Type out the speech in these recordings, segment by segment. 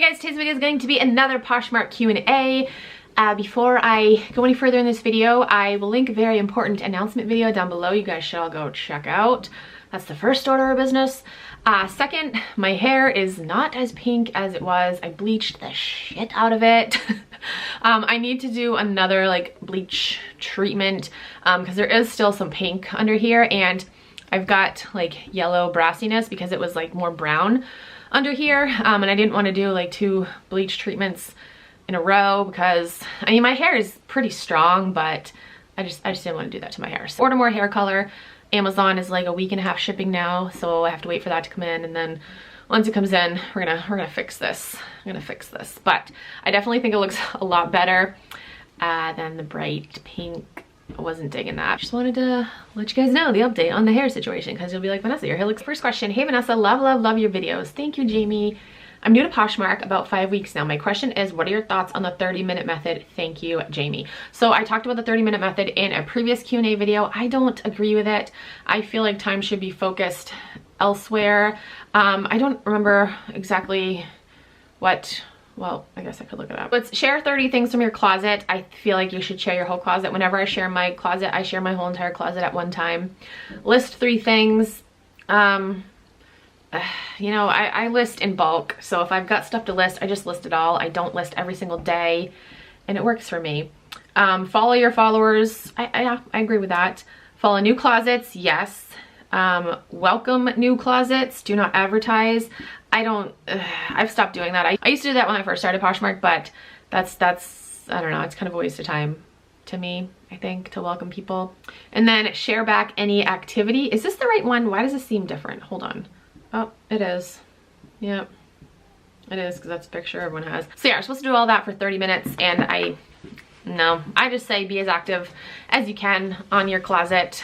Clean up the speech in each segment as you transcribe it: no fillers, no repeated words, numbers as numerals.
guys, today's video is going to be another Poshmark Q&A. Before I go any further in this video, I will link a very important announcement video down below you guys should all go check out. That's the first order of business. Second, my hair is not as pink as it was. I bleached the shit out of it. I need to do another like bleach treatment because there is still some pink under here, and I've got like yellow brassiness because it was like more brown under here, and I didn't want to do like 2 bleach treatments in a row because I mean my hair is pretty strong, but I just didn't want to do that to my hair. So order more hair color. Amazon is like a week and a half shipping now, so I have to wait for that to come in, and then once it comes in, we're gonna fix this. I'm gonna fix this, but I definitely think it looks a lot better than the bright pink. I wasn't digging that. Just wanted to let you guys know the update on the hair situation, because you'll be like, Vanessa, your hair looks... First question, hey Vanessa, love your videos. Thank you, Jamie. I'm new to Poshmark, about 5 weeks now. My question is, what are your thoughts on the 30-minute method? Thank you, Jamie. So I talked about the 30-minute method in a previous Q&A video. I don't agree with it. I feel like time should be focused elsewhere. I don't remember exactly what... Well, I guess I could look it up. Let's share 30 things from your closet. I feel like you should share your whole closet. Whenever I share my closet, I share my whole entire closet at one time. List 3 things. You know, I list in bulk. So if I've got stuff to list, I just list it all. I don't list every single day, and it works for me. Follow your followers. I agree with that. Follow new closets. Yes. Welcome new closets. Do not advertise. I've stopped doing that. I used to do that when I first started Poshmark, but that's, I don't know, it's kind of a waste of time to me, I think, to welcome people. And then share back any activity. Is this the right one? Why does this seem different? Hold on. Oh, it is. Yep. It is, because that's a picture everyone has. So yeah, you're supposed to do all that for 30 minutes, and I just say be as active as you can on your closet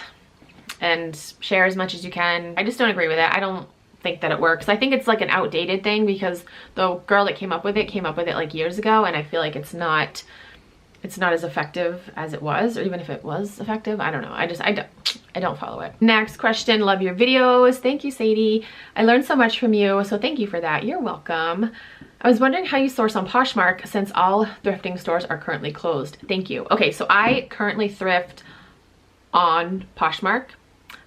and share as much as you can. I just don't agree with it. I don't think that it works. I think it's like an outdated thing, because the girl that came up with it like years ago, and I feel like it's not as effective as it was, or even if it was effective, I don't know. I don't follow it. Next question, love your videos. Thank you, Sadie. I learned so much from you, so thank you for that. You're welcome. I was wondering how you source on Poshmark since all thrifting stores are currently closed. Thank you. Okay, so I currently thrift on Poshmark.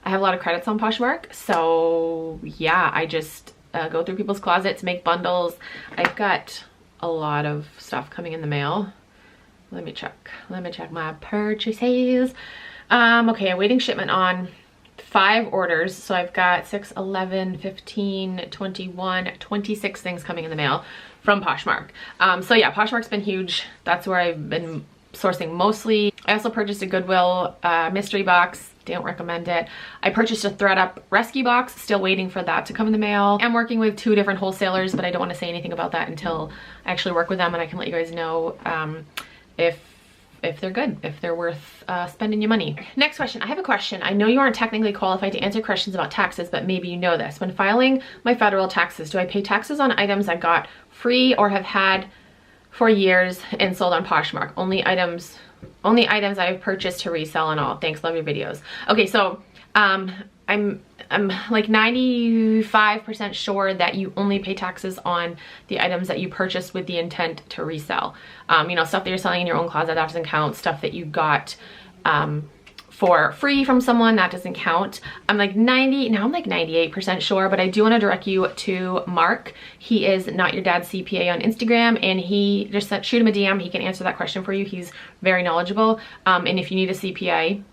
I have a lot of credits on Poshmark, so yeah, I just go through people's closets, make bundles. I've got a lot of stuff coming in the mail. Let me check my purchases. Okay, awaiting shipment on 5 orders, so I've got 6, 11, 15, 21, 26 things coming in the mail from Poshmark. So yeah, Poshmark's been huge. That's where I've been sourcing mostly. I also purchased a Goodwill mystery box. Don't recommend it. I purchased a ThredUp rescue box, still waiting for that to come in the mail. I'm working with 2 different wholesalers, but I don't want to say anything about that until I actually work with them, and I can let you guys know if they're good, if they're worth spending your money. Next question, I have a question. I know you aren't technically qualified to answer questions about taxes, but maybe you know this. When filing my federal taxes, do I pay taxes on items I got free or have had for years and sold on Poshmark? Only items I've purchased to resell and all. Thanks, love your videos. Okay, so I'm like 95% sure that you only pay taxes on the items that you purchased with the intent to resell. You know, stuff that you're selling in your own closet, that doesn't count. Stuff that you got for free from someone, that doesn't count. I'm like 98% sure, but I do want to direct you to Mark. He is Not Your Dad's CPA on Instagram, and he just shoot him a DM. He can answer that question for you. He's very knowledgeable. And if you need a CPA,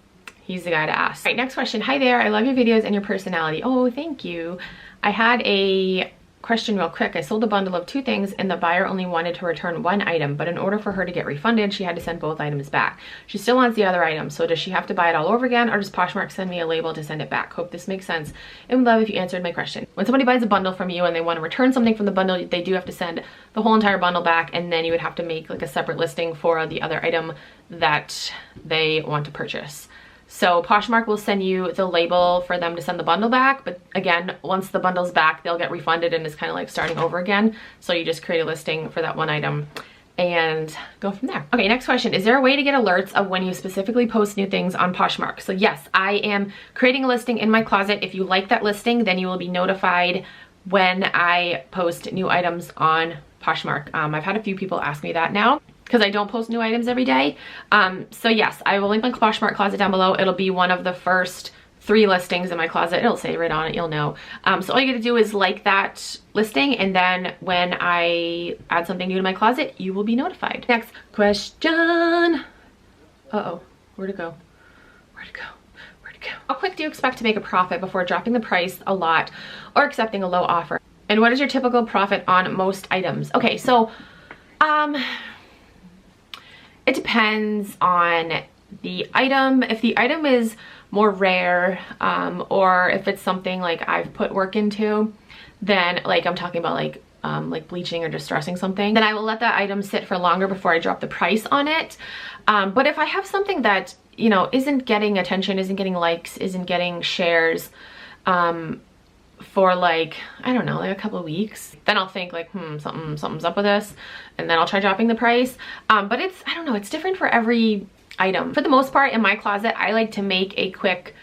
he's the guy to ask. All right, next question. Hi there, I love your videos and your personality. Oh, thank you. I had a question real quick. I sold a bundle of 2 things and the buyer only wanted to return 1 item, but in order for her to get refunded, she had to send both items back. She still wants the other item, so does she have to buy it all over again, or does Poshmark send me a label to send it back? Hope this makes sense and would love if you answered my question. When somebody buys a bundle from you and they want to return something from the bundle, they do have to send the whole entire bundle back, and then you would have to make like a separate listing for the other item that they want to purchase. So Poshmark will send you the label for them to send the bundle back, but again, once the bundle's back, they'll get refunded, and it's kind of like starting over again. So you just create a listing for that one item and go from there. Okay, next question. Is there a way to get alerts of when you specifically post new things on Poshmark? So yes, I am creating a listing in my closet. If you like that listing, then you will be notified when I post new items on Poshmark. I've had a few people ask me that now because I don't post new items every day. So yes, I will link my Poshmark closet down below. It'll be one of the first 3 listings in my closet. It'll say right on it, you'll know. So all you gotta do is like that listing, and then when I add something new to my closet, you will be notified. Next question. Uh-oh, where'd it go? Where'd it go? Where'd it go? How quick do you expect to make a profit before dropping the price a lot or accepting a low offer? And what is your typical profit on most items? Okay, so it depends on the item. If the item is more rare, or if it's something like I've put work into, then like I'm talking about like bleaching or distressing something, then I will let that item sit for longer before I drop the price on it. But if I have something that, you know, isn't getting attention, isn't getting likes, isn't getting shares, for like, I don't know, like a couple of weeks, then I'll think like, something's up with this, and then I'll try dropping the price. But it's, I don't know, it's different for every item. For the most part in my closet, I like to make a quick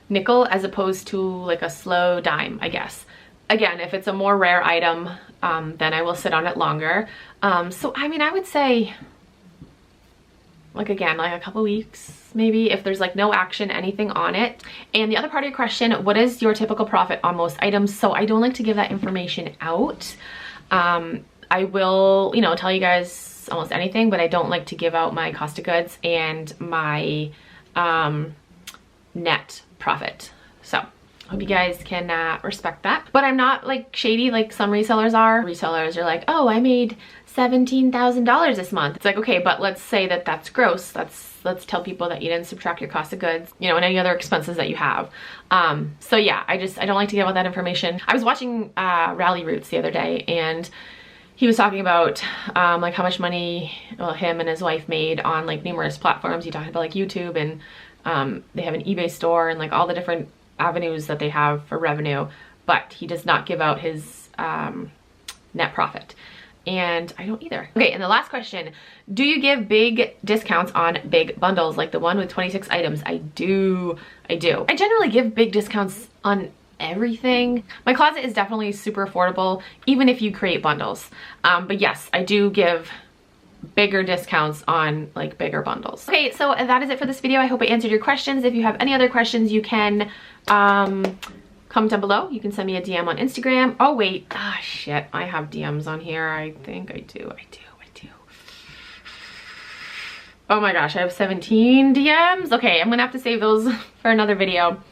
nickel as opposed to like a slow dime, I guess. Again, if it's a more rare item, then I will sit on it longer. So I mean, I would say like, again, like a couple weeks maybe, if there's like no action, anything on it. And the other part of your question, what is your typical profit on most items? So I don't like to give that information out. I will, you know, tell you guys almost anything, but I don't like to give out my cost of goods and my net profit. So hope you guys can respect that. But I'm not like shady like some resellers are. Resellers are like, oh, I made $17,000 this month. It's like, okay, but let's say that that's gross. Let's tell people that you didn't subtract your cost of goods, you know, and any other expenses that you have. So yeah, I don't like to give out that information. I was watching Rally Roots the other day, and he was talking about like how much money him and his wife made on like numerous platforms. He talked about like YouTube, and they have an eBay store and like all the different avenues that they have for revenue, but he does not give out his net profit. And I don't either. Okay, and the last question, do you give big discounts on big bundles like the one with 26 items? I do. I generally give big discounts on everything. My closet is definitely super affordable, even if you create bundles. But yes, I do give bigger discounts on like bigger bundles. Okay, so that is it for this video. I hope I answered your questions. If you have any other questions, you can comment down below. You can send me a DM on Instagram. Oh wait, shit, I have DMs on here. I think I do. Oh my gosh, I have 17 DMs. Okay, I'm gonna have to save those for another video.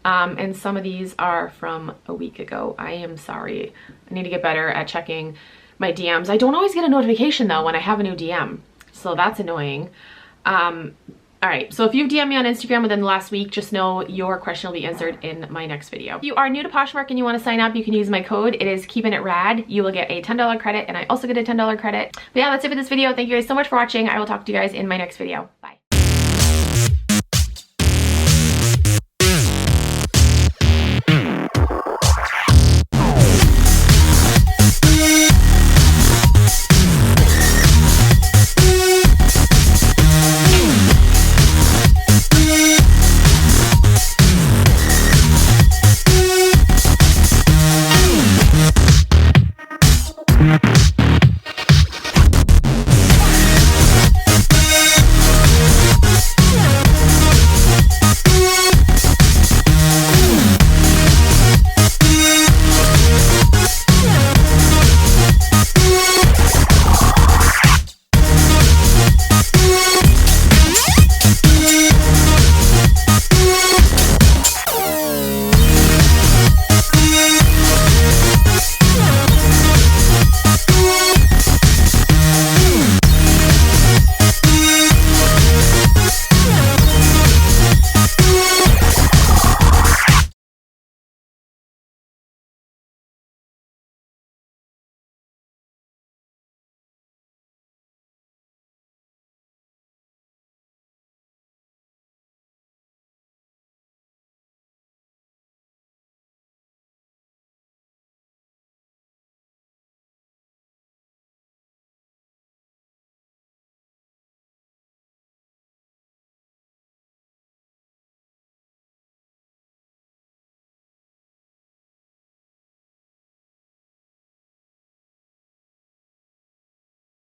And some of these are from a week ago. I am sorry. I need to get better at checking my DMs. I don't always get a notification though when I have a new DM, so that's annoying. All right, so if you've DM'd me on Instagram within the last week, just know your question will be answered in my next video. If you are new to Poshmark and you want to sign up, you can use my code. It is KeepinItRad. You will get a $10 credit, and I also get a $10 credit. But yeah, that's it for this video. Thank you guys so much for watching. I will talk to you guys in my next video. Bye.